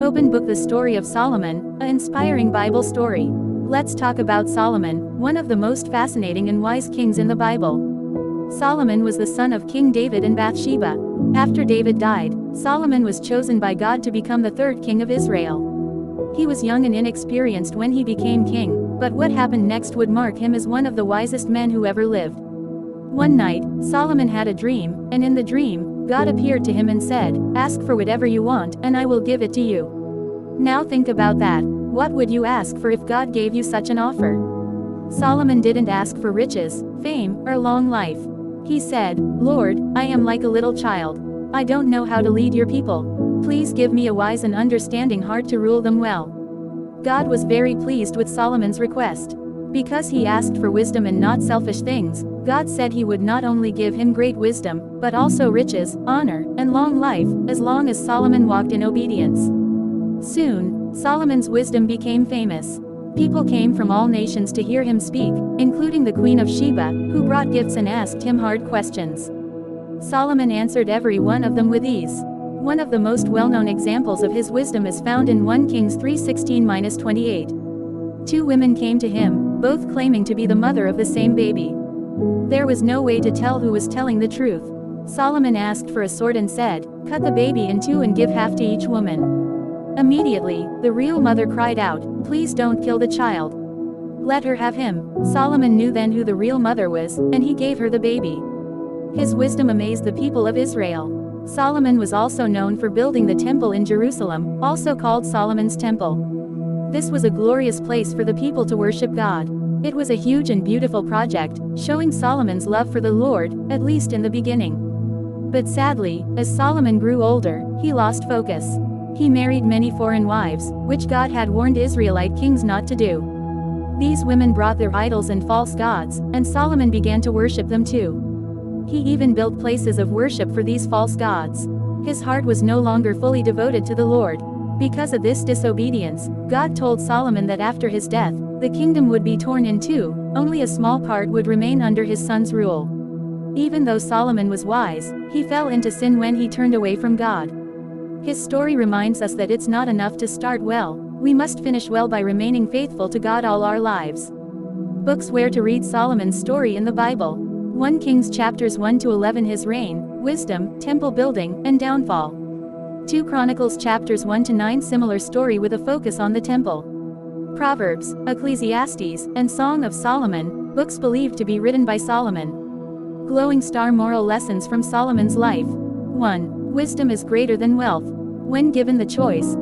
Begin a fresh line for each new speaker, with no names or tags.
Open Book: The Story of Solomon, an inspiring Bible story. Let's talk about Solomon, one of the most fascinating and wise kings in the Bible. Solomon was the son of King David and Bathsheba. After David died, Solomon was chosen by God to become the third king of Israel. He was young and inexperienced when he became king, but what happened next would mark him as one of the wisest men who ever lived. One night, Solomon had a dream, and in the dream, God appeared to him and said, "Ask for whatever you want, and I will give it to you." Now think about that. What would you ask for if God gave you such an offer? Solomon didn't ask for riches, fame, or long life. He said, "Lord, I am like a little child. I don't know how to lead your people. Please give me a wise and understanding heart to rule them well." God was very pleased with Solomon's request. Because he asked for wisdom and not selfish things, God said he would not only give him great wisdom, but also riches, honor, and long life, as long as Solomon walked in obedience. Soon, Solomon's wisdom became famous. People came from all nations to hear him speak, including the Queen of Sheba, who brought gifts and asked him hard questions. Solomon answered every one of them with ease. One of the most well-known examples of his wisdom is found in 1 Kings 3:16-28. Two women came to him, both claiming to be the mother of the same baby. There was no way to tell who was telling the truth. Solomon asked for a sword and said, "Cut the baby in two and give half to each woman." Immediately, the real mother cried out, "Please don't kill the child. Let her have him." Solomon knew then who the real mother was, and he gave her the baby. His wisdom amazed the people of Israel. Solomon was also known for building the temple in Jerusalem, also called Solomon's Temple. This was a glorious place for the people to worship God. It was a huge and beautiful project, showing Solomon's love for the Lord, at least in the beginning. But sadly, as Solomon grew older, he lost focus. He married many foreign wives, which God had warned Israelite kings not to do. These women brought their idols and false gods, and Solomon began to worship them too. He even built places of worship for these false gods. His heart was no longer fully devoted to the Lord. Because of this disobedience, God told Solomon that after his death, the kingdom would be torn in two, only a small part would remain under his son's rule. Even though Solomon was wise, he fell into sin when he turned away from God. His story reminds us that it's not enough to start well, we must finish well by remaining faithful to God all our lives. Books where to read Solomon's story in the Bible. 1 Kings chapters 1-11 His reign, wisdom, temple building, and downfall. 2 Chronicles chapters 1-9 Similar story with a focus on the temple. Proverbs, Ecclesiastes, and Song of Solomon, books believed to be written by Solomon. Glowing star moral lessons from Solomon's life. 1. Wisdom is greater than wealth. When given the choice,